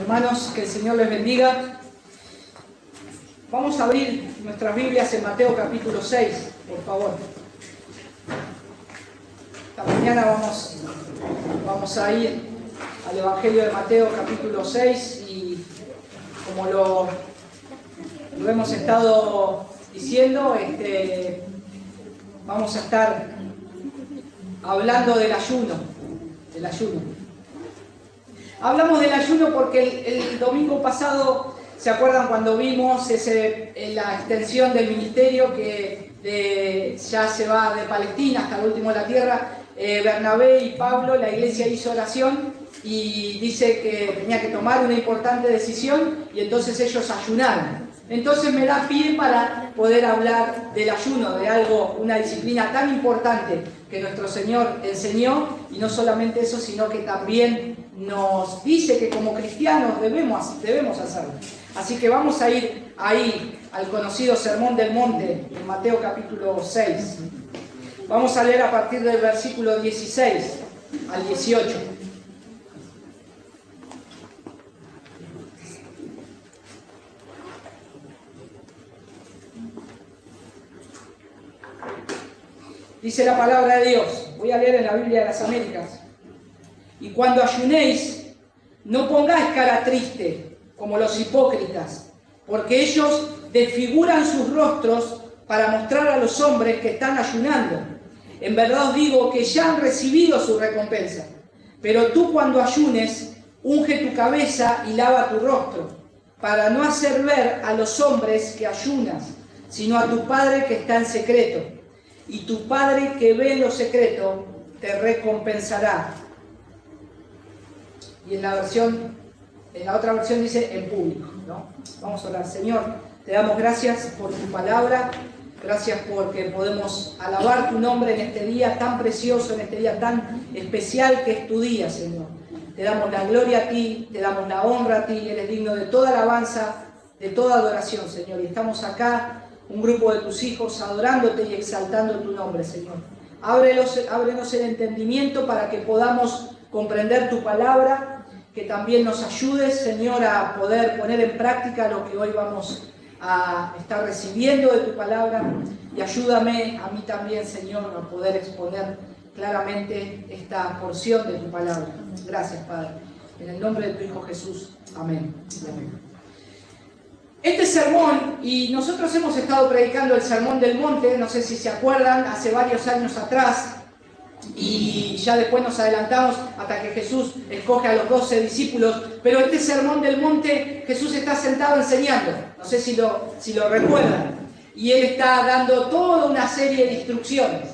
Hermanos, que el Señor les bendiga. Vamos a abrir nuestras Biblias en Mateo capítulo 6, por favor. Esta mañana vamos a ir al Evangelio de Mateo capítulo 6 y como lo hemos estado diciendo, vamos a estar hablando del ayuno. Hablamos del ayuno porque el domingo pasado, ¿se acuerdan cuando vimos la extensión del ministerio que ya se va de Palestina hasta el último de la tierra? Bernabé y Pablo, la iglesia hizo oración y dice que tenía que tomar una importante decisión y entonces ellos ayunaron. Entonces me da pie para poder hablar del ayuno, de una disciplina tan importante que nuestro Señor enseñó, y no solamente eso, sino que también nos dice que como cristianos debemos hacerlo. Así que vamos a ir ahí al conocido Sermón del Monte, en Mateo capítulo 6. Vamos a leer a partir del versículo 16 al 18. Dice la palabra de Dios, voy a leer en la Biblia de las Américas. Y cuando ayunéis, no pongáis cara triste, como los hipócritas, porque ellos desfiguran sus rostros para mostrar a los hombres que están ayunando. En verdad os digo que ya han recibido su recompensa. Pero tú cuando ayunes, unge tu cabeza y lava tu rostro, para no hacer ver a los hombres que ayunas, sino a tu Padre que está en secreto. Y tu Padre que ve en lo secreto te recompensará. Y en la otra versión dice en público, ¿no? Vamos a orar. Señor, te damos gracias por tu palabra, gracias porque podemos alabar tu nombre en este día tan precioso, en este día tan especial que es tu día, Señor. Te damos la gloria a ti, te damos la honra a ti, eres digno de toda alabanza, de toda adoración, Señor. Y estamos acá, un grupo de tus hijos, adorándote y exaltando tu nombre, Señor. Ábrenos el entendimiento para que podamos comprender tu palabra, que también nos ayudes, Señor, a poder poner en práctica lo que hoy vamos a estar recibiendo de tu palabra, y ayúdame a mí también, Señor, a poder exponer claramente esta porción de tu palabra. Gracias, Padre. En el nombre de tu Hijo Jesús. Amén. Amén. Este sermón, y nosotros hemos estado predicando el Sermón del Monte, no sé si se acuerdan, hace varios años atrás, y ya después nos adelantamos hasta que Jesús escoge a los 12 discípulos, pero este Sermón del Monte, Jesús está sentado enseñando, no sé si lo recuerdan, y Él está dando toda una serie de instrucciones,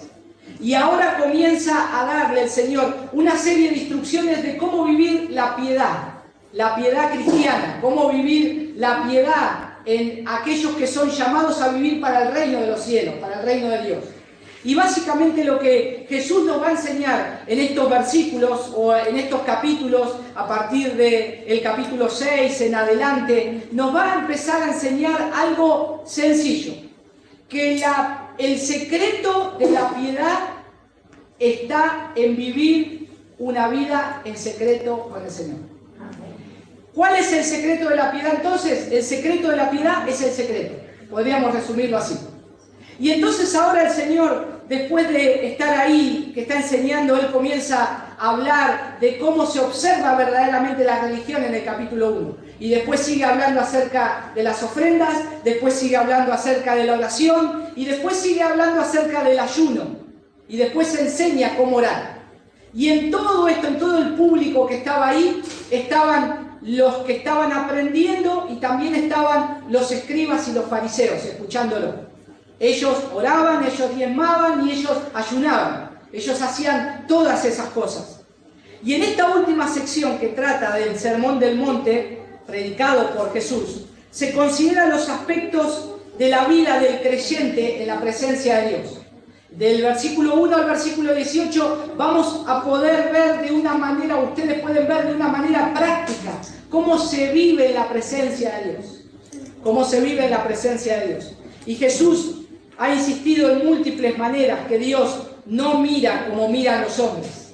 y ahora comienza a darle el Señor una serie de instrucciones de cómo vivir la piedad cristiana, cómo vivir la piedad en aquellos que son llamados a vivir para el reino de los cielos, para el reino de Dios. Y básicamente lo que Jesús nos va a enseñar en estos versículos o en estos capítulos, a partir del capítulo 6 en adelante, nos va a empezar a enseñar algo sencillo, que el secreto de la piedad está en vivir una vida en secreto con el Señor. ¿Cuál es el secreto de la piedad entonces? El secreto de la piedad es el secreto. Podríamos resumirlo así. Y entonces ahora el Señor, después de estar ahí, que está enseñando, Él comienza a hablar de cómo se observa verdaderamente la religión en el capítulo 1. Y después sigue hablando acerca de las ofrendas, después sigue hablando acerca de la oración, y después sigue hablando acerca del ayuno. Y después enseña cómo orar. Y en todo esto, en todo el público que estaba ahí, estaban los que estaban aprendiendo y también estaban los escribas y los fariseos escuchándolo. Ellos oraban, ellos diezmaban y ellos ayunaban. Ellos hacían todas esas cosas. Y en esta última sección que trata del Sermón del Monte, predicado por Jesús, se consideran los aspectos de la vida del creyente en la presencia de Dios. Del versículo 1 al versículo 18 vamos a poder ver de una manera, ustedes pueden ver de una manera práctica, cómo se vive en la presencia de Dios. Cómo se vive en la presencia de Dios. Y Jesús ha insistido en múltiples maneras que Dios no mira como miran los hombres.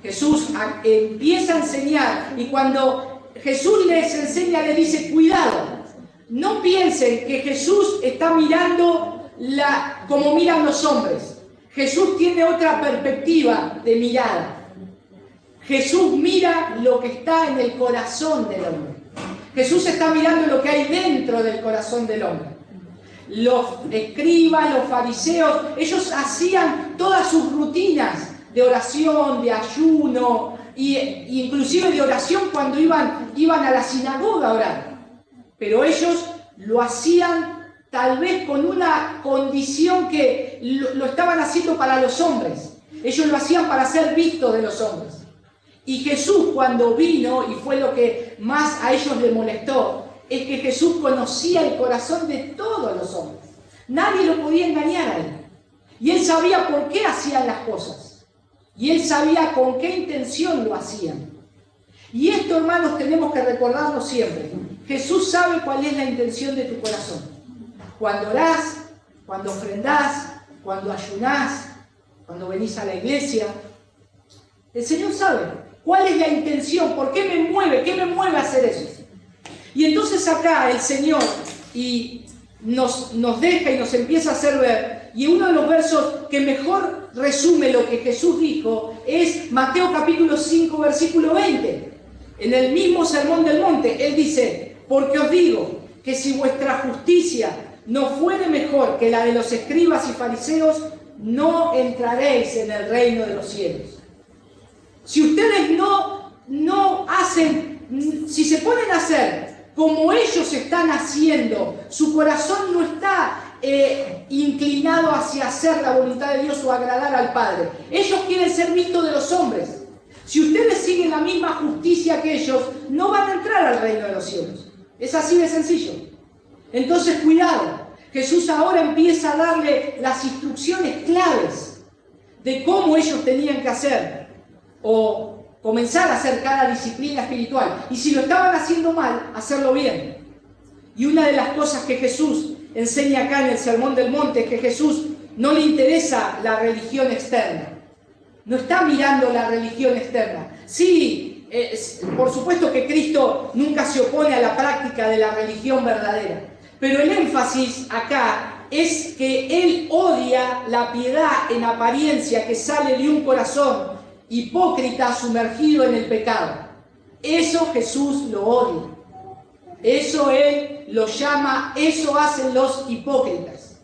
Jesús empieza a enseñar, y cuando Jesús les enseña, les dice, cuidado, no piensen que Jesús está mirando como miran los hombres. Jesús tiene otra perspectiva de mirada. Jesús mira lo que está en el corazón del hombre. Jesús está mirando lo que hay dentro del corazón del hombre. Los escribas, los fariseos, ellos hacían todas sus rutinas de oración, de ayuno, e inclusive de oración cuando iban a la sinagoga a orar. Pero ellos lo hacían tal vez con una condición que lo estaban haciendo para los hombres. Ellos lo hacían para ser vistos de los hombres. Y Jesús, cuando vino, y fue lo que más a ellos le molestó, es que Jesús conocía el corazón de todos los hombres. Nadie lo podía engañar a él. Y él sabía por qué hacían las cosas. Y él sabía con qué intención lo hacían. Y esto, hermanos, tenemos que recordarlo siempre. Jesús sabe cuál es la intención de tu corazón. Cuando orás, cuando ofrendás, cuando ayunás, cuando venís a la iglesia, el Señor sabe cuál es la intención, por qué me mueve a hacer eso. Y entonces acá el Señor nos deja y nos empieza a hacer ver, y uno de los versos que mejor resume lo que Jesús dijo es Mateo capítulo 5, versículo 20. En el mismo Sermón del Monte, Él dice, porque os digo que si vuestra justicia no fuere mejor que la de los escribas y fariseos, no entraréis en el reino de los cielos. Si ustedes no hacen, si se ponen a hacer como ellos están haciendo, su corazón no está inclinado hacia hacer la voluntad de Dios o agradar al Padre. Ellos quieren ser vistos de los hombres. Si ustedes siguen la misma justicia que ellos, no van a entrar al reino de los cielos. Es así de sencillo. Entonces, cuidado. Jesús ahora empieza a darle las instrucciones claves de cómo ellos tenían que hacer o comenzar a hacer cada disciplina espiritual. Y si lo estaban haciendo mal, hacerlo bien. Y una de las cosas que Jesús enseña acá en el Sermón del Monte es que Jesús no le interesa la religión externa. No está mirando la religión externa. Sí, por supuesto que Cristo nunca se opone a la práctica de la religión verdadera. Pero el énfasis acá es que Él odia la piedad en apariencia que sale de un corazón hipócrita sumergido en el pecado. Eso Jesús lo odia. Eso Él lo llama, eso hacen los hipócritas.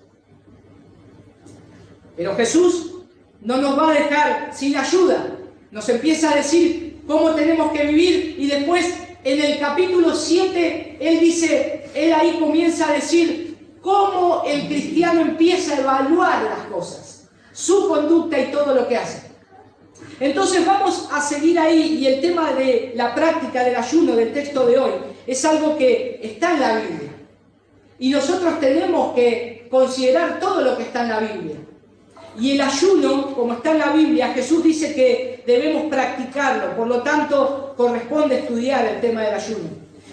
Pero Jesús no nos va a dejar sin ayuda. Nos empieza a decir cómo tenemos que vivir y después en el capítulo 7 Él ahí comienza a decir cómo el cristiano empieza a evaluar las cosas, su conducta y todo lo que hace. Entonces vamos a seguir ahí, y el tema de la práctica del ayuno del texto de hoy es algo que está en la Biblia. Y nosotros tenemos que considerar todo lo que está en la Biblia. Y el ayuno, como está en la Biblia, Jesús dice que debemos practicarlo, por lo tanto corresponde estudiar el tema del ayuno.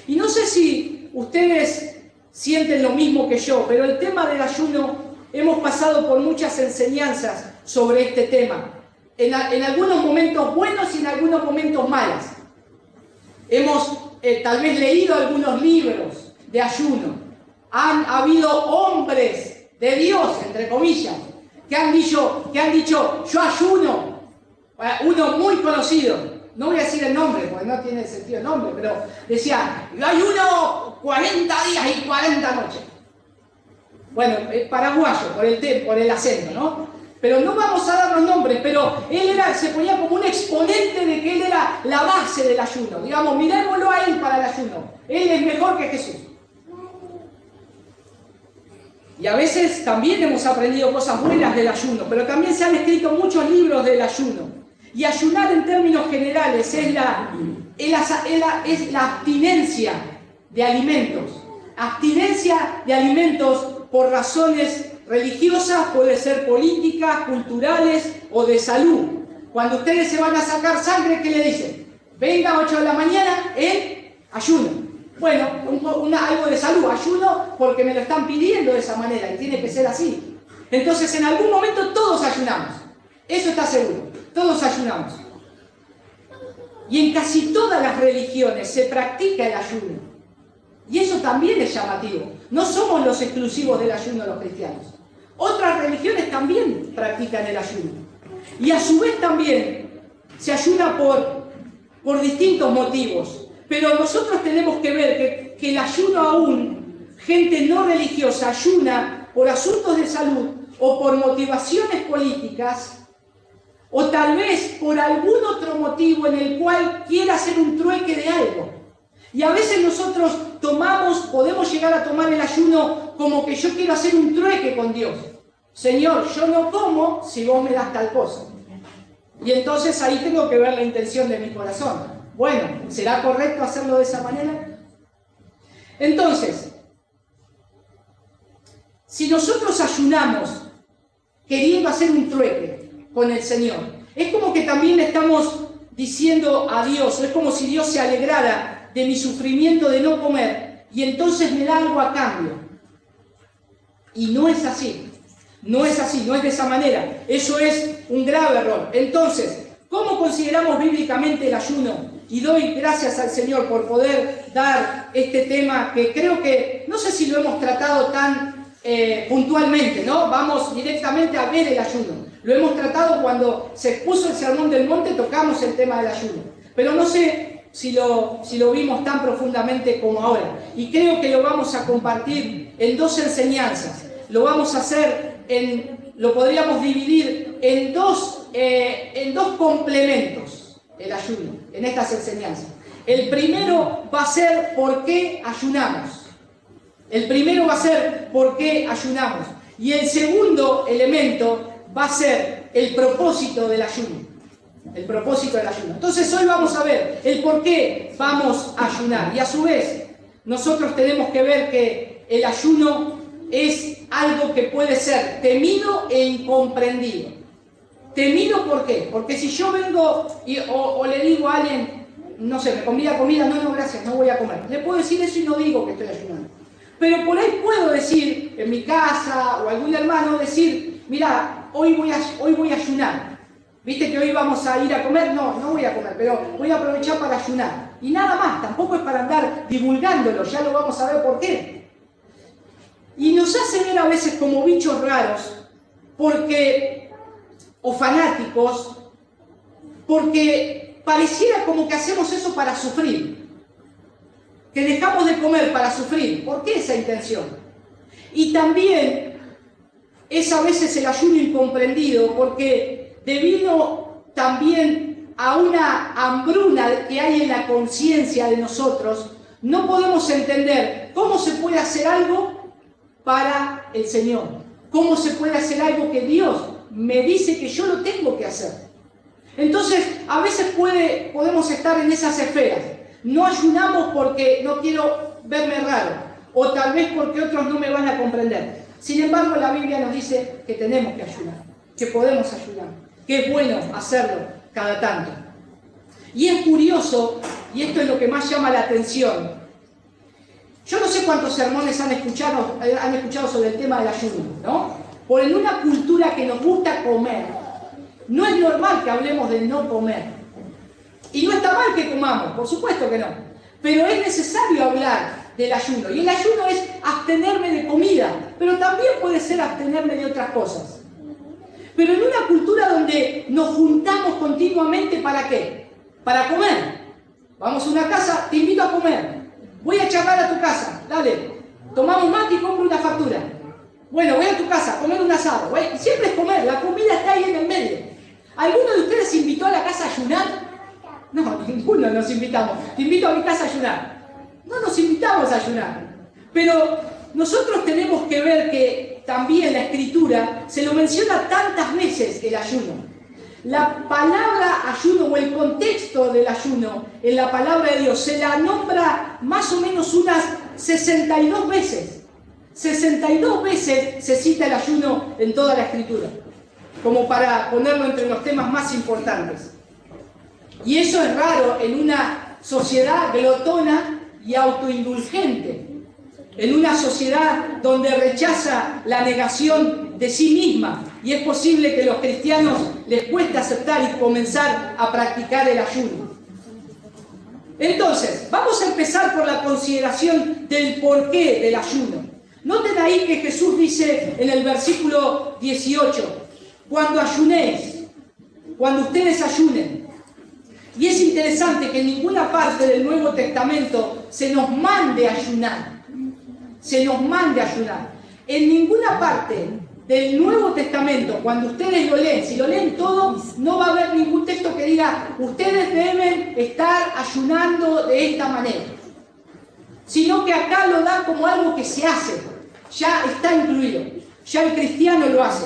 Y no sé si ustedes sienten lo mismo que yo, pero el tema del ayuno, hemos pasado por muchas enseñanzas sobre este tema. En algunos momentos buenos y en algunos momentos malas. Hemos tal vez leído algunos libros de ayuno. Han habido hombres de Dios, entre comillas, que han dicho, yo ayuno. Uno muy conocido, no voy a decir el nombre porque no tiene sentido el nombre, pero decía, yo ayuno 40 días y 40 noches. Bueno, paraguayo, por el acento, ¿no? Pero no vamos a dar los nombres, pero él se ponía como un exponente de que él era la base del ayuno. Digamos, mirémoslo a él para el ayuno. Él es mejor que Jesús. Y a veces también hemos aprendido cosas buenas del ayuno, pero también se han escrito muchos libros del ayuno. Y ayunar en términos generales es la abstinencia de alimentos. Abstinencia de alimentos por razones religiosas, puede ser políticas, culturales o de salud. Cuando ustedes se van a sacar sangre, ¿qué le dicen? Venga a 8 de la mañana en ayuno. Bueno, algo de salud, ayuno porque me lo están pidiendo de esa manera y tiene que ser así. Entonces en algún momento todos ayunamos. Eso está seguro, todos ayunamos. Y en casi todas las religiones se practica el ayuno. Y eso también es llamativo. No somos los exclusivos del ayuno los cristianos. Otras religiones también practican el ayuno. Y a su vez también se ayuna por distintos motivos. Pero nosotros tenemos que ver que el ayuno aún, gente no religiosa ayuna por asuntos de salud o por motivaciones políticas, o tal vez por algún otro motivo en el cual quiera hacer un trueque de algo. Y a veces nosotros podemos llegar a tomar el ayuno como que yo quiero hacer un trueque con Dios. Señor, yo no como si vos me das tal cosa. Y entonces ahí tengo que ver la intención de mi corazón. Bueno, ¿será correcto hacerlo de esa manera? Entonces, si nosotros ayunamos queriendo hacer un trueque con el Señor, es como que también le estamos diciendo a Dios, es como si Dios se alegrara de mi sufrimiento de no comer y entonces me da algo a cambio. Y no es así, no es así, no es de esa manera. Eso es un grave error. Entonces, ¿cómo consideramos bíblicamente el ayuno? Y doy gracias al Señor por poder dar este tema que creo que, no sé si lo hemos tratado tan puntualmente, ¿no? Vamos directamente a ver el ayuno. Lo hemos tratado cuando se expuso el Sermón del Monte, tocamos el tema del ayuno. Pero no sé si lo vimos tan profundamente como ahora. Y creo que lo vamos a compartir en dos enseñanzas. Lo vamos a hacer lo podríamos dividir en dos complementos, el ayuno, en estas enseñanzas. El primero va a ser por qué ayunamos. El primero va a ser por qué ayunamos. Y el segundo elemento va a ser el propósito del ayuno. El propósito del ayuno. Entonces hoy vamos a ver el por qué vamos a ayunar. Y a su vez, nosotros tenemos que ver que el ayuno es algo que puede ser temido e incomprendido. Temido, ¿por qué? Porque si yo vengo o le digo a alguien, no sé, me convida comida, no, gracias, no voy a comer. Le puedo decir eso y no digo que estoy ayunando. Pero por ahí puedo decir, en mi casa o algún hermano, decir, mira, hoy voy a ayunar. ¿Viste que hoy vamos a ir a comer? No voy a comer, pero voy a aprovechar para ayunar. Y nada más, tampoco es para andar divulgándolo, ya lo vamos a ver por qué. Y nos hace ver a veces como bichos raros, o fanáticos, porque pareciera como que hacemos eso para sufrir. Que dejamos de comer para sufrir. ¿Por qué esa intención? Y también es a veces el ayuno incomprendido, porque debido también a una hambruna que hay en la conciencia de nosotros, no podemos entender cómo se puede hacer algo para el Señor. Cómo se puede hacer algo que Dios me dice que yo lo tengo que hacer. Entonces, a veces podemos estar en esas esferas. No ayunamos porque no quiero verme raro, o tal vez porque otros no me van a comprender. Sin embargo, la Biblia nos dice que tenemos que ayunar, que podemos ayunar, que es bueno hacerlo cada tanto. Y es curioso, y esto es lo que más llama la atención. Yo no sé cuántos sermones han escuchado sobre el tema del ayuno, ¿no? Por en una cultura que nos gusta comer, no es normal que hablemos de no comer. Y no está mal que comamos, por supuesto que no. Pero es necesario hablar del ayuno. Y el ayuno es abstenerme de comida, pero también puede ser abstenerme de otras cosas. Pero en una cultura donde nos juntamos continuamente, ¿para qué? Para comer. Vamos a una casa, te invito a comer. Voy a charlar a tu casa, dale. Tomamos mate y compro una factura. Bueno, voy a tu casa a comer un asado. Siempre es comer, la comida está ahí en el medio. ¿Alguno de ustedes se invitó a la casa a ayunar? No, ninguno nos invitamos. Te invito a mi casa a ayunar. No nos invitamos a ayunar. Pero nosotros tenemos que ver que también la Escritura se lo menciona tantas veces el ayuno. La palabra ayuno o el contexto del ayuno en la palabra de Dios se la nombra más o menos unas 62 veces. 62 veces se cita el ayuno en toda la Escritura, como para ponerlo entre los temas más importantes. Y eso es raro en una sociedad glotona y autoindulgente, en una sociedad donde rechaza la negación de sí misma. Y es posible que a los cristianos les cueste aceptar y comenzar a practicar el ayuno. Entonces, vamos a empezar por la consideración del porqué del ayuno. Noten ahí que Jesús dice en el versículo 18, cuando ayunéis, cuando ustedes ayunen. Y es interesante que en ninguna parte del Nuevo Testamento se nos mande a ayunar. Se nos mande a ayunar. En ninguna parte del Nuevo Testamento, cuando ustedes lo leen, si lo leen todo, no va a haber ningún texto que diga ustedes deben estar ayunando de esta manera. Sino que acá lo dan como algo que se hace. Ya está incluido. Ya el cristiano lo hace.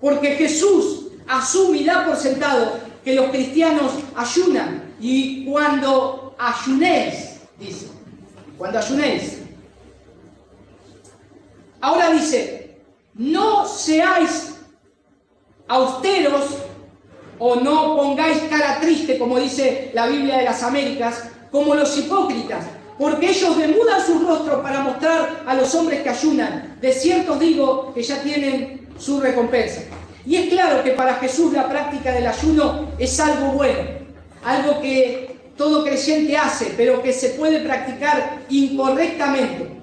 Porque Jesús asume y da por sentado que los cristianos ayunan. Y cuando ayunéis, dice, cuando ayunéis. Ahora dice, no seáis austeros o no pongáis cara triste, como dice la Biblia de las Américas, como los hipócritas, porque ellos demudan sus rostros para mostrar a los hombres que ayunan. De cierto os digo que ya tienen su recompensa. Y es claro que para Jesús la práctica del ayuno es algo bueno, algo que todo creyente hace, pero que se puede practicar incorrectamente.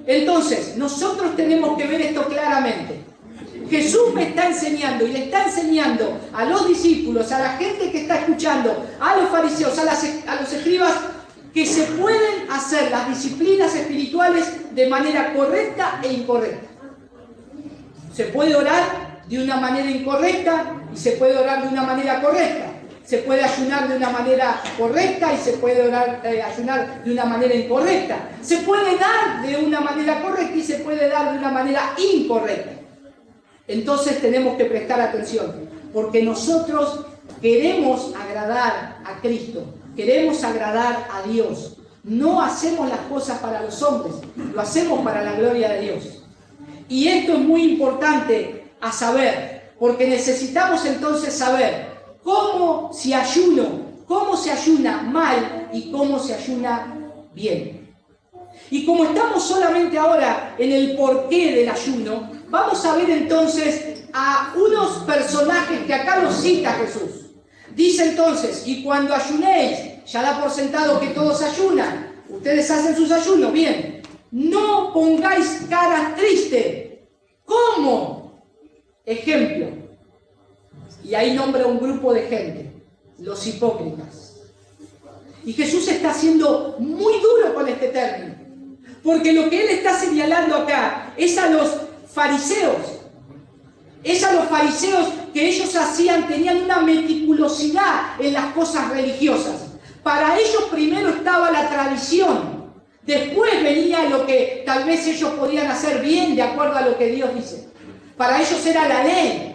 Entonces, nosotros tenemos que ver esto claramente. Jesús me está enseñando y le está enseñando a los discípulos, a la gente que está escuchando, a los fariseos, a los escribas, que se pueden hacer las disciplinas espirituales de manera correcta e incorrecta. Se puede orar de una manera incorrecta y se puede orar de una manera correcta. Se puede ayunar de una manera correcta y se puede ayunar de una manera incorrecta. Se puede dar de una manera correcta y se puede dar de una manera incorrecta. Entonces tenemos que prestar atención, porque nosotros queremos agradar a Cristo, queremos agradar a Dios. No hacemos las cosas para los hombres, lo hacemos para la gloria de Dios. Y esto es muy importante a saber, porque necesitamos entonces saber cómo se ayuna mal y cómo se ayuna bien. Y como estamos solamente ahora en el porqué del ayuno, vamos a ver entonces a unos personajes que acá los cita Jesús. Dice entonces, y cuando ayunéis, ya da por sentado que todos ayunan, ustedes hacen sus ayunos, bien, no pongáis cara triste. ¿Cómo? Ejemplo. Y ahí nombra un grupo de gente, los hipócritas. Y Jesús está siendo muy duro con este término, porque lo que Él está señalando acá es a los fariseos. Es a los fariseos que ellos hacían, tenían una meticulosidad en las cosas religiosas. Para ellos primero estaba la tradición, después venía lo que tal vez ellos podían hacer bien de acuerdo a lo que Dios dice. Para ellos era la ley.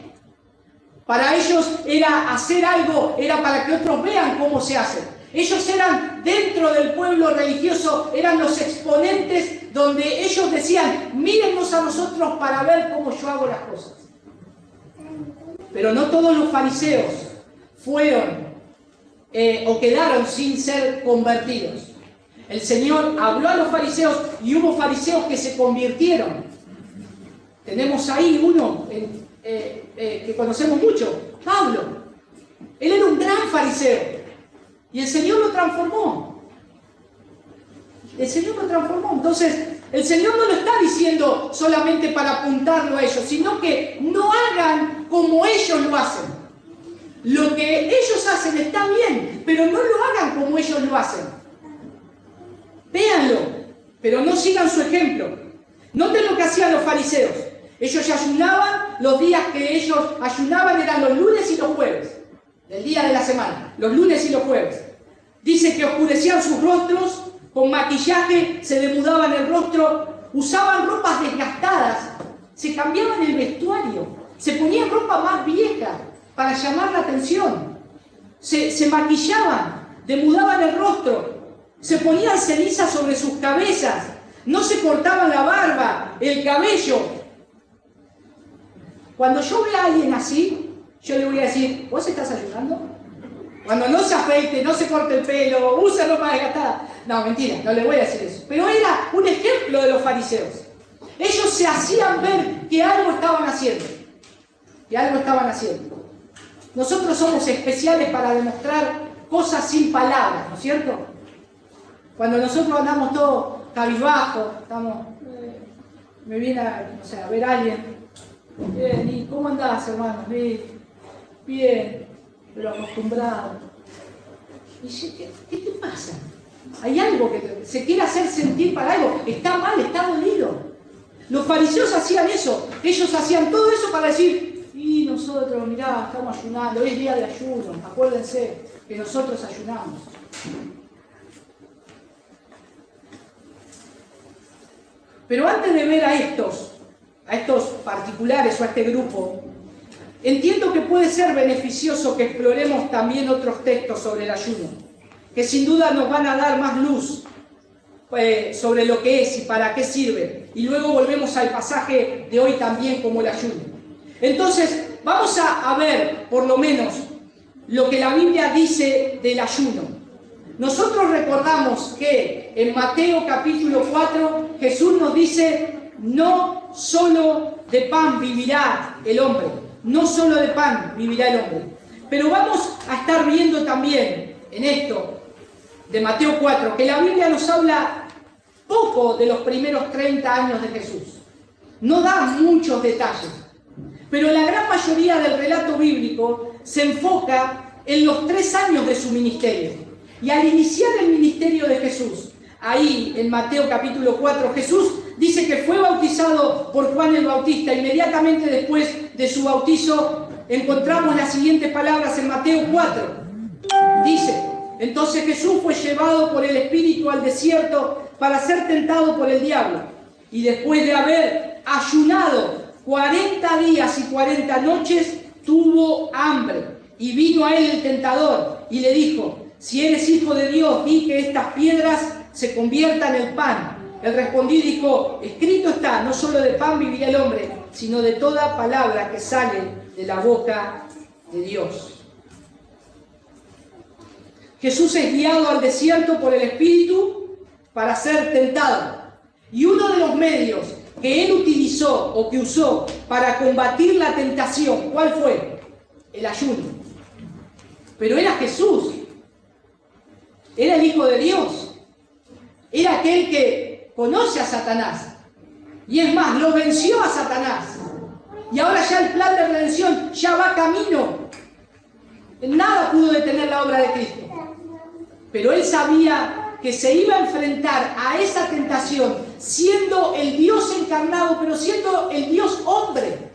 Para ellos era hacer algo, era para que otros vean cómo se hace. Ellos eran, dentro del pueblo religioso, eran los exponentes donde ellos decían, mírennos a nosotros para ver cómo yo hago las cosas. Pero no todos los fariseos fueron o quedaron sin ser convertidos. El Señor habló a los fariseos y hubo fariseos que se convirtieron. Tenemos ahí uno que conocemos mucho, Pablo. Él era un gran fariseo y el Señor lo transformó. El Señor lo transformó. Entonces, el Señor no lo está diciendo solamente para apuntarlo a ellos, sino que no hagan como ellos lo hacen. Lo que ellos hacen está bien, pero no lo hagan como ellos lo hacen. Véanlo, pero no sigan su ejemplo. Noten lo que hacían los fariseos. Ellos ya ayunaban, los días que ellos ayunaban eran los lunes y los jueves, del día de la semana, los lunes y los jueves. Dice que oscurecían sus rostros, con maquillaje, se demudaban el rostro, usaban ropas desgastadas, se cambiaban el vestuario, se ponían ropa más vieja para llamar la atención, se maquillaban, demudaban el rostro, se ponían cenizas sobre sus cabezas, no se cortaban la barba, el cabello. Cuando yo vea a alguien así, yo le voy a decir, ¿vos estás ayudando? Cuando no se afeite, no se corte el pelo, use ropa desgastada. No, mentira, no le voy a decir eso. Pero era un ejemplo de los fariseos. Ellos se hacían ver que algo estaban haciendo. Que algo estaban haciendo. Nosotros somos especiales para demostrar cosas sin palabras, ¿no es cierto? Cuando nosotros andamos todos cabizbajos, me viene a ver a alguien. Bien, ¿y cómo andás, hermano? Bien, pero acostumbrado. Y yo, ¿qué te pasa? Hay algo que se quiere hacer sentir para algo. Está mal, está dolido. Los fariseos hacían eso. Ellos hacían todo eso para decir, y nosotros, mirá, estamos ayunando, es día de ayuno. Acuérdense que nosotros ayunamos. Pero antes de ver a estos particulares o a este grupo, entiendo que puede ser beneficioso que exploremos también otros textos sobre el ayuno, que sin duda nos van a dar más luz sobre lo que es y para qué sirve. Y luego volvemos al pasaje de hoy también como el ayuno. Entonces, vamos a ver por lo menos lo que la Biblia dice del ayuno. Nosotros recordamos que en Mateo capítulo 4 Jesús nos dice, no solo de pan vivirá el hombre, no solo de pan vivirá el hombre. Pero vamos a estar viendo también en esto de Mateo 4 que la Biblia nos habla poco de los primeros 30 años de Jesús. No da muchos detalles, pero la gran mayoría del relato bíblico se enfoca en los 3 años de su ministerio. Y al iniciar el ministerio de Jesús, ahí en Mateo capítulo 4, Jesús dice que fue bautizado por Juan el Bautista. Inmediatamente después de su bautizo encontramos las siguientes palabras en Mateo 4. Dice, entonces Jesús fue llevado por el Espíritu al desierto para ser tentado por el diablo. Y después de haber ayunado 40 días y 40 noches, tuvo hambre. Y vino a él el tentador y le dijo, si eres hijo de Dios, di que estas piedras se conviertan en pan. Él respondió y dijo, escrito está, no solo de pan vivirá el hombre, sino de toda palabra que sale de la boca de Dios. Jesús es guiado al desierto por el Espíritu para ser tentado. Y uno de los medios que él utilizó o que usó para combatir la tentación, ¿cuál fue? El ayuno. Pero era Jesús. Era el Hijo de Dios. Era aquel que conoce a Satanás. Y es más, lo venció a Satanás. Y ahora ya el plan de redención ya va camino. Nada pudo detener la obra de Cristo. Pero él sabía que se iba a enfrentar a esa tentación siendo el Dios encarnado, pero siendo el Dios hombre.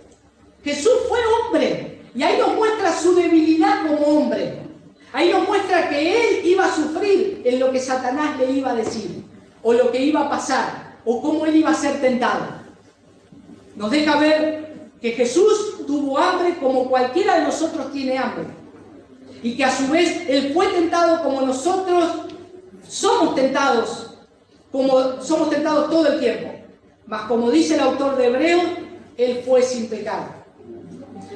Jesús fue hombre. Y ahí nos muestra su debilidad como hombre. Ahí nos muestra que él iba a sufrir en lo que Satanás le iba a decir, o lo que iba a pasar, o cómo él iba a ser tentado. Nos deja ver que Jesús tuvo hambre como cualquiera de nosotros tiene hambre. Y que a su vez él fue tentado como nosotros somos tentados todo el tiempo. Mas como dice el autor de Hebreos, él fue sin pecado.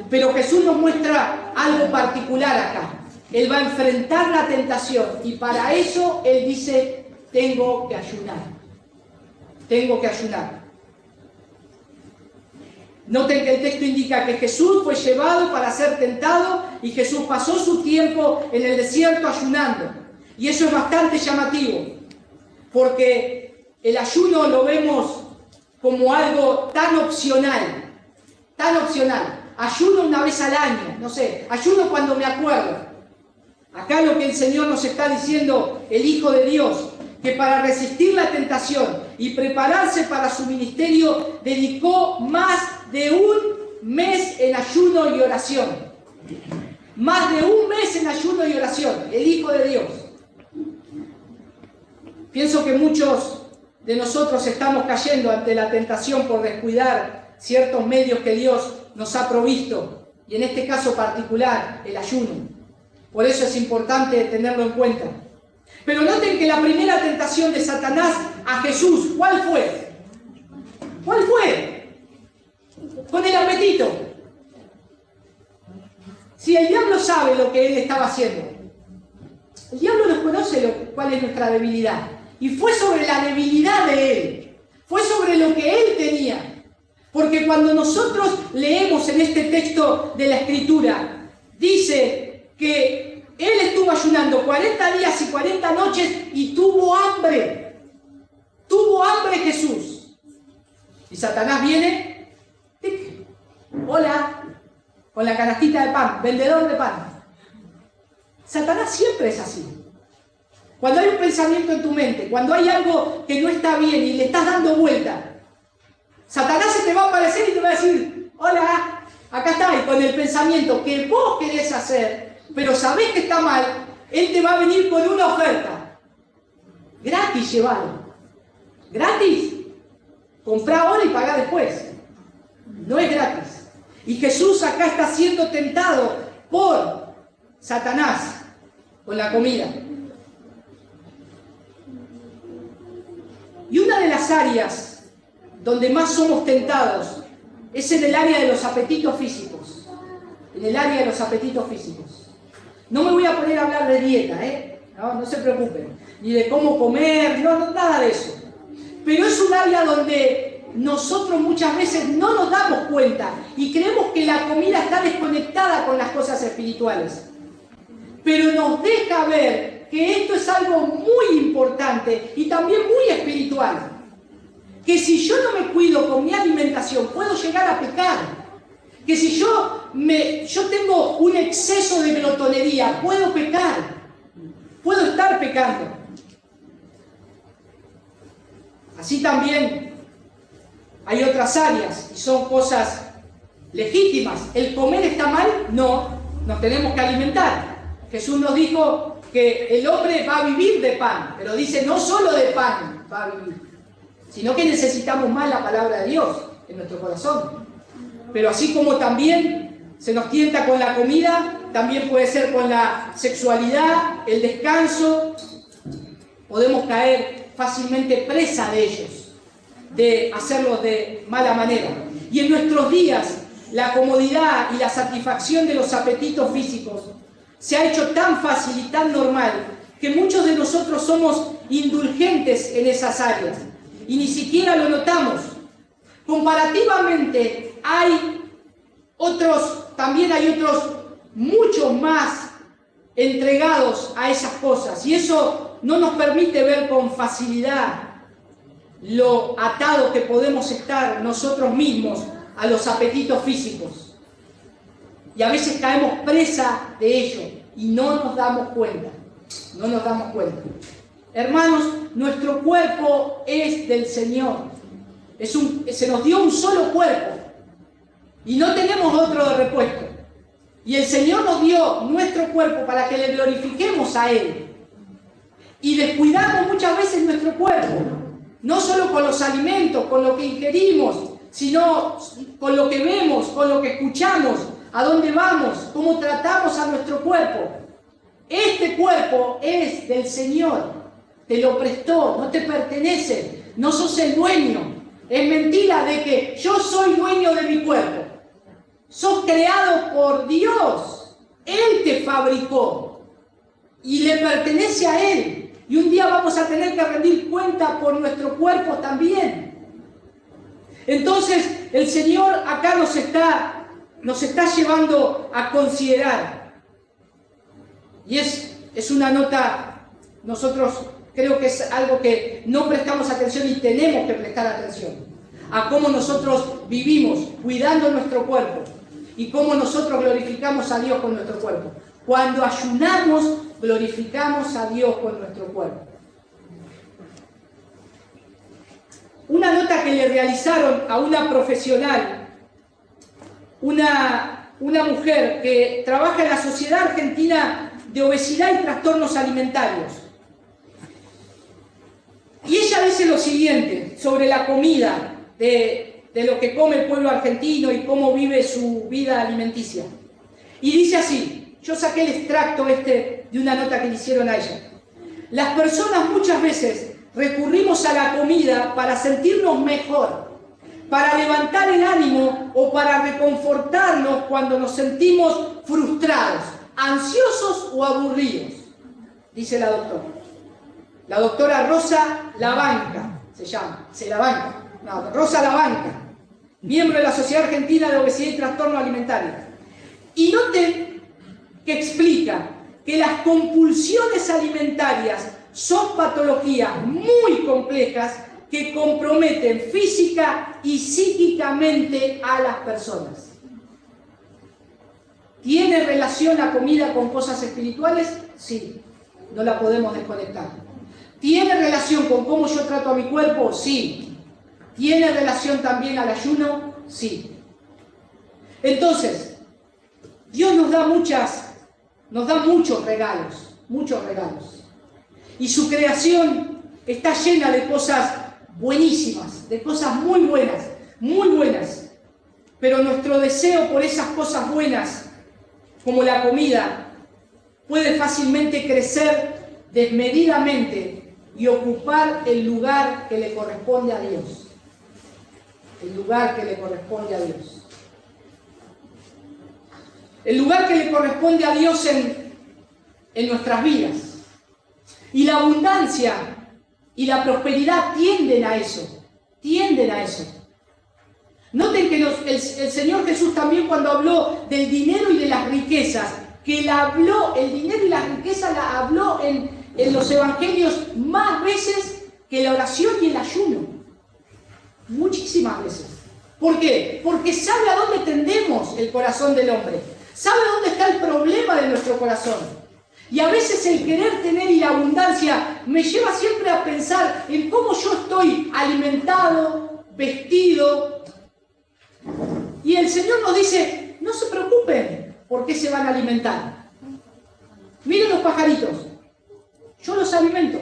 Pero Jesús nos muestra algo particular acá. Él va a enfrentar la tentación y para eso él dice, tengo que ayunar. Tengo que ayunar. Noten que el texto indica que Jesús fue llevado para ser tentado y Jesús pasó su tiempo en el desierto ayunando. Y eso es bastante llamativo, porque el ayuno lo vemos como algo tan opcional, tan opcional. Ayuno una vez al año, no sé, ayuno cuando me acuerdo. Acá lo que el Señor nos está diciendo, el Hijo de Dios, que para resistir la tentación y prepararse para su ministerio, dedicó más de un mes en ayuno y oración. Más de un mes en ayuno y oración, el Hijo de Dios. Pienso que muchos de nosotros estamos cayendo ante la tentación por descuidar ciertos medios que Dios nos ha provisto, y en este caso particular, el ayuno. Por eso es importante tenerlo en cuenta. Pero noten que la primera tentación de Satanás a Jesús, ¿cuál fue? ¿Cuál fue? Con el apetito. Si el diablo sabe lo que él estaba haciendo, el diablo nos conoce cuál es nuestra debilidad. Y fue sobre la debilidad de él. Fue sobre lo que él tenía. Porque cuando nosotros leemos en este texto de la Escritura, dice que Él estuvo ayunando 40 días y 40 noches y tuvo hambre. Tuvo hambre Jesús. Y Satanás viene, ¡tic! Hola, con la canastita de pan, vendedor de pan. Satanás siempre es así. Cuando hay un pensamiento en tu mente, cuando hay algo que no está bien y le estás dando vuelta, Satanás se te va a aparecer y te va a decir, hola, acá está, y con el pensamiento que vos querés hacer, pero sabés que está mal, él te va a venir con una oferta. Gratis, llevalo. Gratis. Comprá ahora y pagá después. No es gratis. Y Jesús acá está siendo tentado por Satanás con la comida. Y una de las áreas donde más somos tentados es en el área de los apetitos físicos. En el área de los apetitos físicos. No me voy a poner a hablar de dieta, no se preocupen. Ni de cómo comer, no, nada de eso. Pero es un área donde nosotros muchas veces no nos damos cuenta y creemos que la comida está desconectada con las cosas espirituales. Pero nos deja ver que esto es algo muy importante y también muy espiritual. Que si yo no me cuido con mi alimentación, puedo llegar a pecar. Que si yo tengo un exceso de glotonería, puedo pecar. Puedo estar pecando. Así también hay otras áreas y son cosas legítimas. ¿El comer está mal? No, nos tenemos que alimentar. Jesús nos dijo que el hombre va a vivir de pan, pero dice no solo de pan va a vivir, sino que necesitamos más la palabra de Dios en nuestro corazón. Pero así como también se nos tienta con la comida, también puede ser con la sexualidad, el descanso. Podemos caer fácilmente presa de ellos, de hacerlos de mala manera. Y en nuestros días, la comodidad y la satisfacción de los apetitos físicos se ha hecho tan fácil y tan normal que muchos de nosotros somos indulgentes en esas áreas y ni siquiera lo notamos. Comparativamente también hay otros mucho más entregados a esas cosas y eso no nos permite ver con facilidad lo atado que podemos estar nosotros mismos a los apetitos físicos. Y a veces caemos presa de ello y no nos damos cuenta. No nos damos cuenta. Hermanos, nuestro cuerpo es del Señor. Se nos dio un solo cuerpo y no tenemos otro de repuesto. Y el Señor nos dio nuestro cuerpo para que le glorifiquemos a Él. Y descuidamos muchas veces nuestro cuerpo, no solo con los alimentos, con lo que ingerimos, sino con lo que vemos, con lo que escuchamos, a dónde vamos, cómo tratamos a nuestro cuerpo. Este cuerpo es del Señor, te lo prestó, no te pertenece, no sos el dueño. Es mentira de que yo soy dueño de mi cuerpo. Sos creado por Dios, Él te fabricó y le pertenece a Él. Y un día vamos a tener que rendir cuenta por nuestro cuerpo también. Entonces el Señor acá nos está llevando a considerar. Y es una nota, nosotros creo que es algo que no prestamos atención y tenemos que prestar atención. A cómo nosotros vivimos cuidando nuestro cuerpo y cómo nosotros glorificamos a Dios con nuestro cuerpo. Cuando ayunamos, glorificamos a Dios con nuestro cuerpo. Una nota que le realizaron a una profesional, una mujer que trabaja en la Sociedad Argentina de Obesidad y Trastornos Alimentarios. Y ella dice lo siguiente sobre la comida, de lo que come el pueblo argentino y cómo vive su vida alimenticia. Y dice así, yo saqué el extracto de una nota que le hicieron a ella. Las personas muchas veces recurrimos a la comida para sentirnos mejor, para levantar el ánimo o para reconfortarnos cuando nos sentimos frustrados, ansiosos o aburridos, dice la doctora. La doctora Rosa Labanca, se llama, Rosa Labanca, miembro de la Sociedad Argentina de Obesidad y Trastorno Alimentario. Y noten que explica que las compulsiones alimentarias son patologías muy complejas que comprometen física y psíquicamente a las personas. ¿Tiene relación la comida con cosas espirituales? Sí, no la podemos desconectar. ¿Tiene relación con cómo yo trato a mi cuerpo? Sí. ¿Tiene relación también al ayuno? Sí. Entonces, Dios nos da muchos regalos, muchos regalos. Y su creación está llena de cosas buenísimas, de cosas muy buenas, muy buenas. Pero nuestro deseo por esas cosas buenas, como la comida, puede fácilmente crecer desmedidamente y ocupar el lugar que le corresponde a Dios. El lugar que le corresponde a Dios. El lugar que le corresponde a Dios en nuestras vidas. Y la abundancia y la prosperidad tienden a eso. Tienden a eso. Noten que el Señor Jesús también, cuando habló del dinero y de las riquezas, que el dinero y las riquezas la habló en los evangelios más veces que la oración y el ayuno. Muchísimas veces. ¿Por qué? Porque sabe a dónde tendemos el corazón del hombre. Sabe dónde está el problema de nuestro corazón. Y a veces el querer tener y la abundancia me lleva siempre a pensar en cómo yo estoy alimentado, vestido. Y el Señor nos dice, no se preocupen por qué se van a alimentar. Miren los pajaritos, yo los alimento.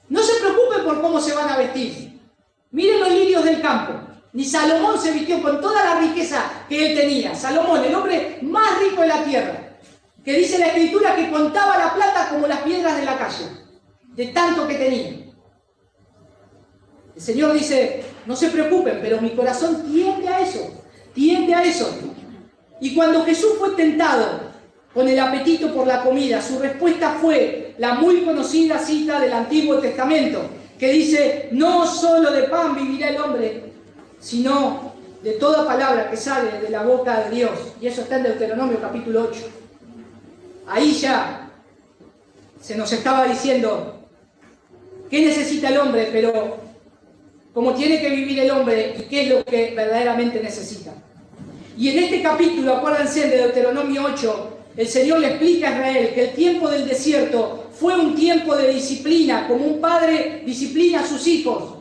No se preocupen por cómo se van a vestir. Miren los lirios del campo. Ni Salomón se vistió con toda la riqueza que él tenía. Salomón, el hombre más rico de la tierra, que dice la Escritura que contaba la plata como las piedras de la calle, de tanto que tenía. El Señor dice, no se preocupen, pero mi corazón tiende a eso, tiende a eso. Y cuando Jesús fue tentado con el apetito por la comida, su respuesta fue la muy conocida cita del Antiguo Testamento, que dice, no solo de pan vivirá el hombre, sino de toda palabra que sale de la boca de Dios. Y eso está en Deuteronomio capítulo 8. Ahí ya se nos estaba diciendo qué necesita el hombre, pero cómo tiene que vivir el hombre y qué es lo que verdaderamente necesita. Y en este capítulo, acuérdense de Deuteronomio 8, el Señor le explica a Israel que el tiempo del desierto fue un tiempo de disciplina, como un padre disciplina a sus hijos.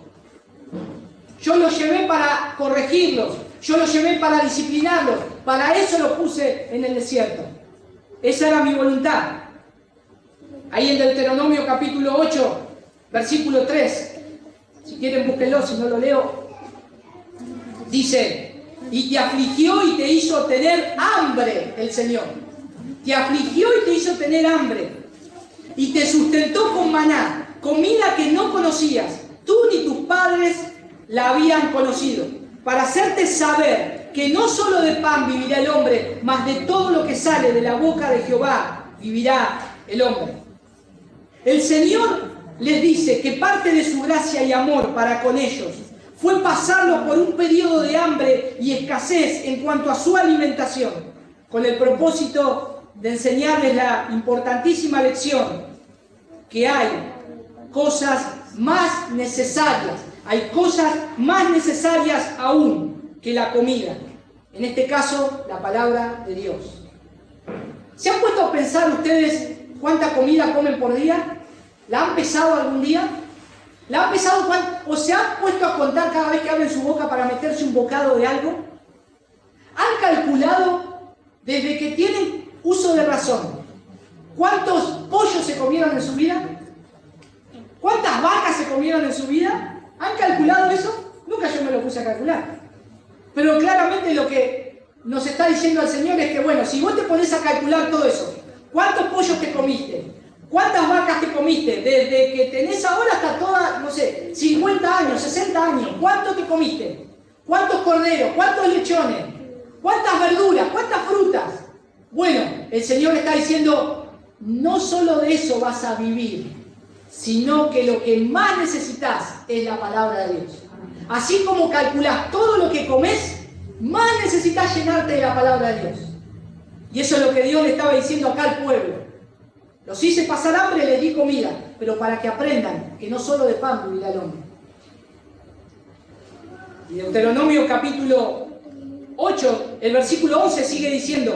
Yo los llevé para corregirlos, yo los llevé para disciplinarlos, para eso los puse en el desierto. Esa era mi voluntad. Ahí en Deuteronomio capítulo 8, versículo 3, si quieren búsquenlo, si no lo leo, dice, y te afligió y te hizo tener hambre el Señor. Te afligió y te hizo tener hambre. Y te sustentó con maná, comida que no conocías, tú ni tus padres la habían conocido, para hacerte saber que no solo de pan vivirá el hombre, mas de todo lo que sale de la boca de Jehová vivirá el hombre. El Señor les dice que parte de su gracia y amor para con ellos fue pasarlos por un periodo de hambre y escasez en cuanto a su alimentación, con el propósito de enseñarles la importantísima lección que hay cosas más necesarias, hay cosas más necesarias aún que la comida. En este caso, la palabra de Dios. ¿Se han puesto a pensar ustedes cuánta comida comen por día? ¿La han pesado algún día? ¿La han pesado o se han puesto a contar cada vez que abren su boca para meterse un bocado de algo? ¿Han calculado desde que tienen uso de razón cuántos pollos se comieron en su vida? ¿Cuántas vacas se comieron en su vida? ¿Han calculado eso? Nunca yo me lo puse a calcular. Pero claramente lo que nos está diciendo el Señor es que, bueno, si vos te pones a calcular todo eso, ¿cuántos pollos te comiste? ¿Cuántas vacas te comiste? Desde que tenés ahora hasta toda, no sé, 50 años, 60 años. ¿Cuánto te comiste? ¿Cuántos corderos? ¿Cuántos lechones? ¿Cuántas verduras? ¿Cuántas frutas? Bueno, el Señor está diciendo, no solo de eso vas a vivir, sino que lo que más necesitas es la palabra de Dios. Así como calculás todo lo que comes, más necesitas llenarte de la palabra de Dios. Y eso es lo que Dios le estaba diciendo acá al pueblo. Los hice pasar hambre, les di comida, pero para que aprendan que no solo de pan vivirá el hombre. Y Deuteronomio capítulo 8, el versículo 11 sigue diciendo: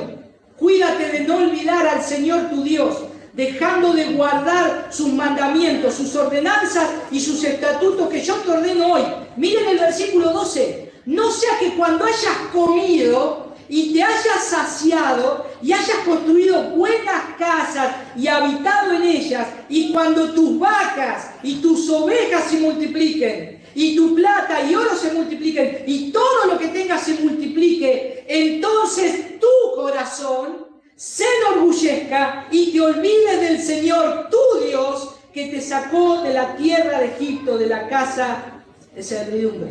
cuídate de no olvidar al Señor tu Dios, dejando de guardar sus mandamientos, sus ordenanzas y sus estatutos que yo te ordeno hoy. Miren el versículo 12. No sea que cuando hayas comido y te hayas saciado y hayas construido buenas casas y habitado en ellas, y cuando tus vacas y tus ovejas se multipliquen, y tu plata y oro se multipliquen, y todo lo que tengas se multiplique, entonces tu corazón se enorgullezca y te olvides del Señor tu Dios, que te sacó de la tierra de Egipto, de la casa de servidumbre.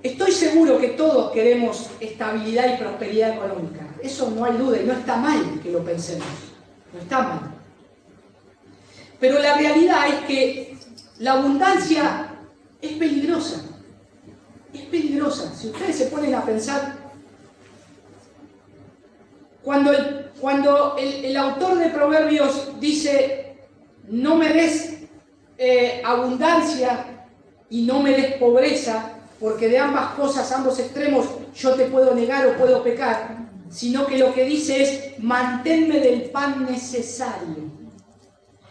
Estoy seguro que todos queremos estabilidad y prosperidad económica. Eso no hay duda y no está mal que lo pensemos. No está mal. Pero la realidad es que la abundancia es peligrosa. Es peligrosa. Si ustedes se ponen a pensar, cuando el autor de Proverbios dice: no me des abundancia y no me des pobreza, porque de ambas cosas, ambos extremos, yo te puedo negar o puedo pecar, sino que lo que dice es: manténme del pan necesario.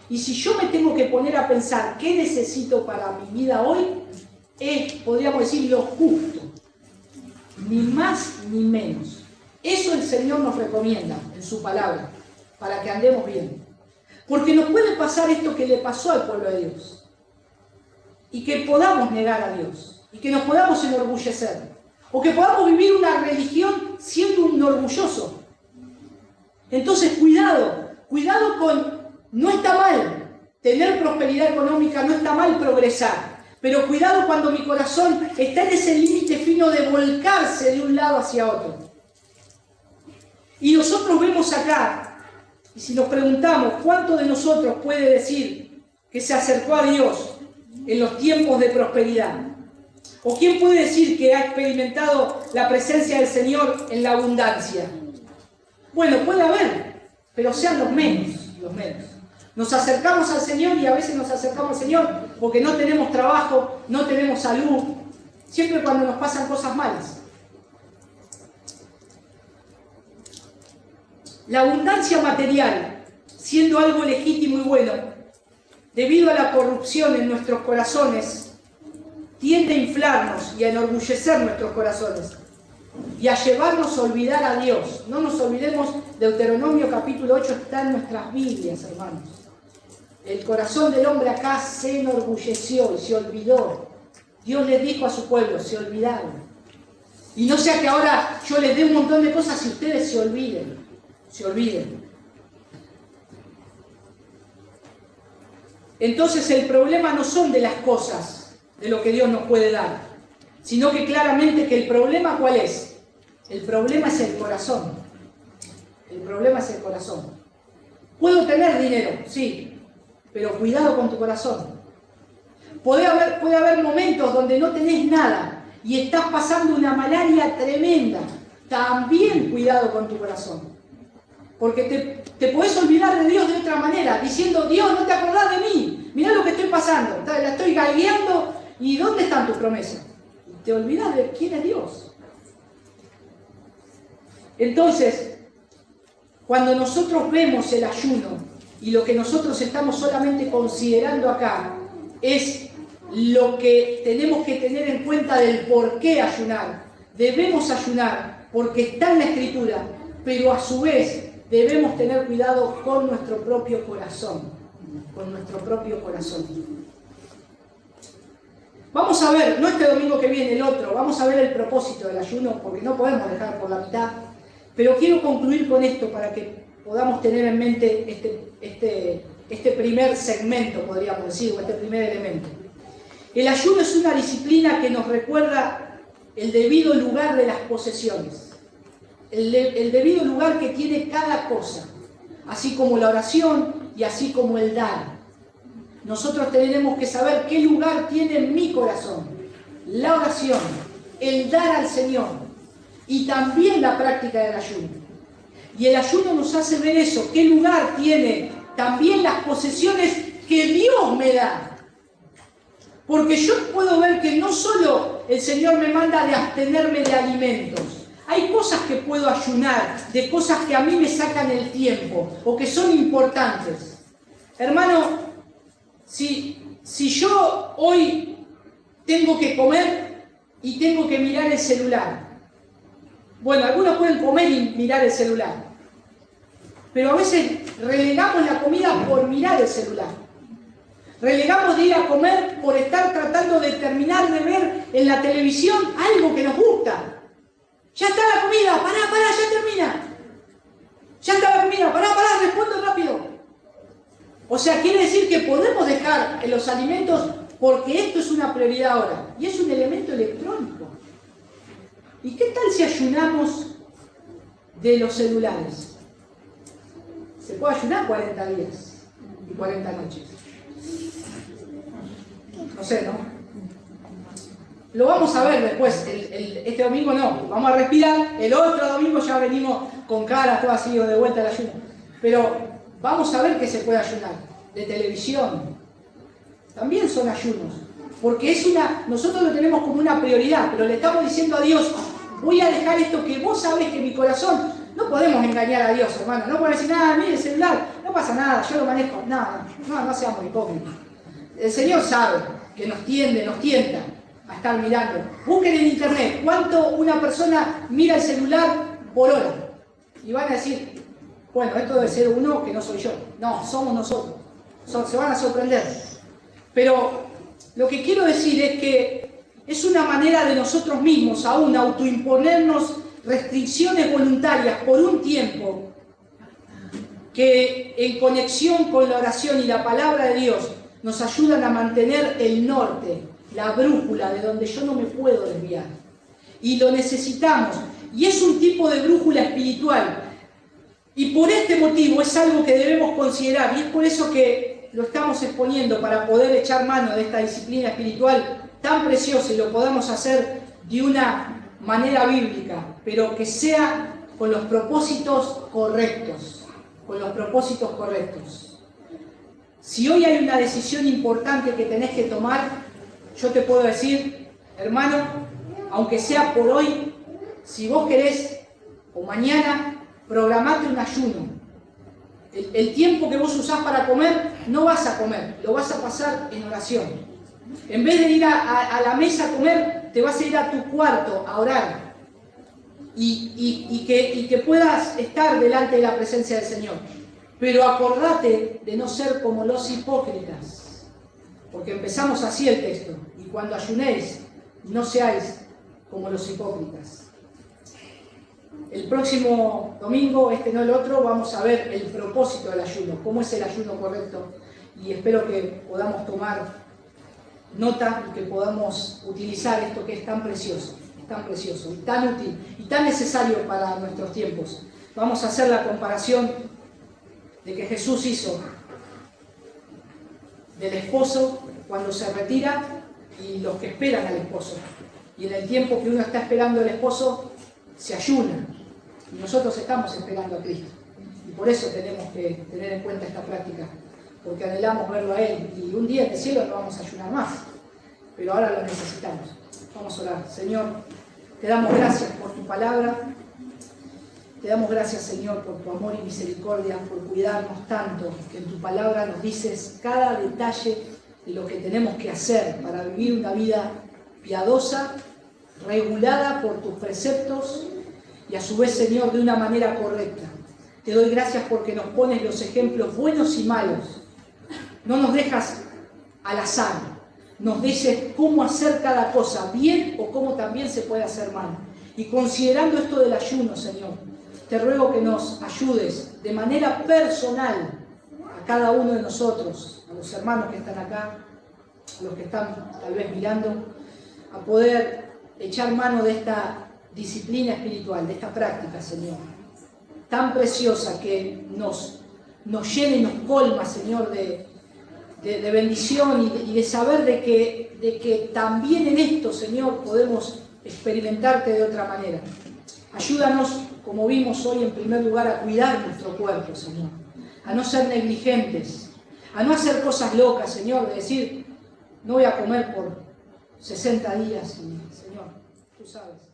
Y si yo me tengo que poner a pensar qué necesito para mi vida hoy, es, podríamos decir, lo justo, ni más ni menos. Eso el Señor nos recomienda en su palabra, para que andemos bien. Porque nos puede pasar esto que le pasó al pueblo de Dios, y que podamos negar a Dios, y que nos podamos enorgullecer, o que podamos vivir una religión siendo un orgulloso. Entonces cuidado con, no está mal tener prosperidad económica, no está mal progresar, pero cuidado cuando mi corazón está en ese límite fino de volcarse de un lado hacia otro. Y nosotros vemos acá, y si nos preguntamos, ¿cuánto de nosotros puede decir que se acercó a Dios en los tiempos de prosperidad? ¿O quién puede decir que ha experimentado la presencia del Señor en la abundancia? Bueno, puede haber, pero sean los menos, los menos. Nos acercamos al Señor y a veces nos acercamos al Señor porque no tenemos trabajo, no tenemos salud, siempre cuando nos pasan cosas malas. La abundancia material, siendo algo legítimo y bueno, debido a la corrupción en nuestros corazones, tiende a inflarnos y a enorgullecer nuestros corazones y a llevarnos a olvidar a Dios. No nos olvidemos, Deuteronomio capítulo 8 está en nuestras Biblias, hermanos. El corazón del hombre acá se enorgulleció y se olvidó. Dios les dijo a su pueblo: se olvidaron. Y no sea que ahora yo les dé un montón de cosas y ustedes se olviden. Se olviden. Entonces el problema no son de las cosas, de lo que Dios nos puede dar, sino que claramente que el problema, ¿cuál es? El problema es el corazón. El problema es el corazón. Puedo tener dinero, sí, pero cuidado con tu corazón. Puede haber momentos donde no tenés nada y estás pasando una malaria tremenda. También cuidado con tu corazón. Porque te podés olvidar de Dios de otra manera, diciendo: Dios, no te acordás de mí, mirá lo que estoy pasando, la estoy galgueando, ¿y dónde están tus promesas? Y te olvidás de quién es Dios. Entonces, cuando nosotros vemos el ayuno, y lo que nosotros estamos solamente considerando acá, es lo que tenemos que tener en cuenta del por qué ayunar. Debemos ayunar porque está en la Escritura, pero a su vez debemos tener cuidado con nuestro propio corazón. Con nuestro propio corazón. Vamos a ver, no este domingo que viene, el otro, vamos a ver el propósito del ayuno, porque no podemos dejar por la mitad. Pero quiero concluir con esto para que podamos tener en mente este primer segmento, podríamos decir, o este primer elemento. El ayuno es una disciplina que nos recuerda el debido lugar de las posesiones. El debido lugar que tiene cada cosa, así como la oración y así como el dar. Nosotros tenemos que saber qué lugar tiene en mi corazón la oración, el dar al Señor y también la práctica del ayuno. Y el ayuno nos hace ver eso, qué lugar tiene también las posesiones que Dios me da. Porque yo puedo ver que no solo el Señor me manda de abstenerme de alimentos. Hay cosas que puedo ayunar, de cosas que a mí me sacan el tiempo o que son importantes. Hermano, si yo hoy tengo que comer y tengo que mirar el celular. Bueno, algunos pueden comer y mirar el celular. Pero a veces relegamos la comida por mirar el celular. Relegamos de ir a comer por estar tratando de terminar de ver en la televisión algo que nos gusta. Ya está la comida, pará, ya termina. Ya está la comida, pará, respondo rápido. O sea, quiere decir que podemos dejar los alimentos porque esto es una prioridad ahora. Y es un elemento electrónico. ¿Y qué tal si ayunamos de los celulares? Se puede ayunar 40 días y 40 noches. No sé, ¿no? Lo vamos a ver después. Este domingo no. Vamos a respirar. El otro domingo ya venimos con caras todo así o de vuelta al ayuno. Pero vamos a ver qué se puede ayunar. De televisión. También son ayunos. Porque nosotros lo tenemos como una prioridad. Pero le estamos diciendo a Dios, voy a dejar esto que vos sabés que mi corazón... No podemos engañar a Dios, hermano. No podemos decir, nada, mire el celular. No pasa nada, yo lo manejo. Nada, no seamos hipócritas. El Señor sabe que nos tienta a estar mirando. Busquen en internet cuánto una persona mira el celular por hora. Y van a decir, bueno, esto debe ser uno que no soy yo. No, somos nosotros. Se van a sorprender. Pero lo que quiero decir es que es una manera de nosotros mismos aún autoimponernos restricciones voluntarias por un tiempo que en conexión con la oración y la palabra de Dios nos ayudan a mantener el norte, la brújula de donde yo no me puedo desviar. Y lo necesitamos. Y es un tipo de brújula espiritual. Y por este motivo es algo que debemos considerar. Y es por eso que lo estamos exponiendo para poder echar mano de esta disciplina espiritual tan preciosa y lo podamos hacer de una manera bíblica, pero que sea con los propósitos correctos. Con los propósitos correctos. Si hoy hay una decisión importante que tenés que tomar, yo te puedo decir, hermano, aunque sea por hoy, si vos querés, o mañana, programate un ayuno. El tiempo que vos usás para comer, no vas a comer, lo vas a pasar en oración. En vez de ir a la mesa a comer, te vas a ir a tu cuarto a orar. Y que puedas estar delante de la presencia del Señor. Pero acordate de no ser como los hipócritas. Porque empezamos así el texto. Y cuando ayunéis, no seáis como los hipócritas. El próximo domingo, no el otro, vamos a ver el propósito del ayuno. Cómo es el ayuno correcto. Y espero que podamos tomar nota y que podamos utilizar esto que es tan precioso y tan útil y tan necesario para nuestros tiempos. Vamos a hacer la comparación de que Jesús hizo del esposo cuando se retira y los que esperan al esposo. Y en el tiempo que uno está esperando al esposo, se ayuna. Y nosotros estamos esperando a Cristo. Y por eso tenemos que tener en cuenta esta práctica. Porque anhelamos verlo a Él. Y un día en el cielo no vamos a ayunar más. Pero ahora lo necesitamos. Vamos a orar. Señor, te damos gracias por tu palabra. Te damos gracias, Señor, por tu amor y misericordia, por cuidarnos tanto, que en tu palabra nos dices cada detalle de lo que tenemos que hacer para vivir una vida piadosa, regulada por tus preceptos y a su vez, Señor, de una manera correcta. Te doy gracias porque nos pones los ejemplos buenos y malos. No nos dejas al azar. Nos dices cómo hacer cada cosa bien o cómo también se puede hacer mal. Y considerando esto del ayuno, Señor, te ruego que nos ayudes de manera personal a cada uno de nosotros, a los hermanos que están acá, a los que están tal vez mirando, a poder echar mano de esta disciplina espiritual, de esta práctica, Señor, tan preciosa que nos llena y nos colma, Señor, de bendición y de saber de que también en esto, Señor, podemos experimentarte de otra manera. Ayúdanos como vimos hoy, en primer lugar, a cuidar nuestro cuerpo, Señor. A no ser negligentes, a no hacer cosas locas, Señor, de decir, no voy a comer por 60 días, y, Señor, tú sabes.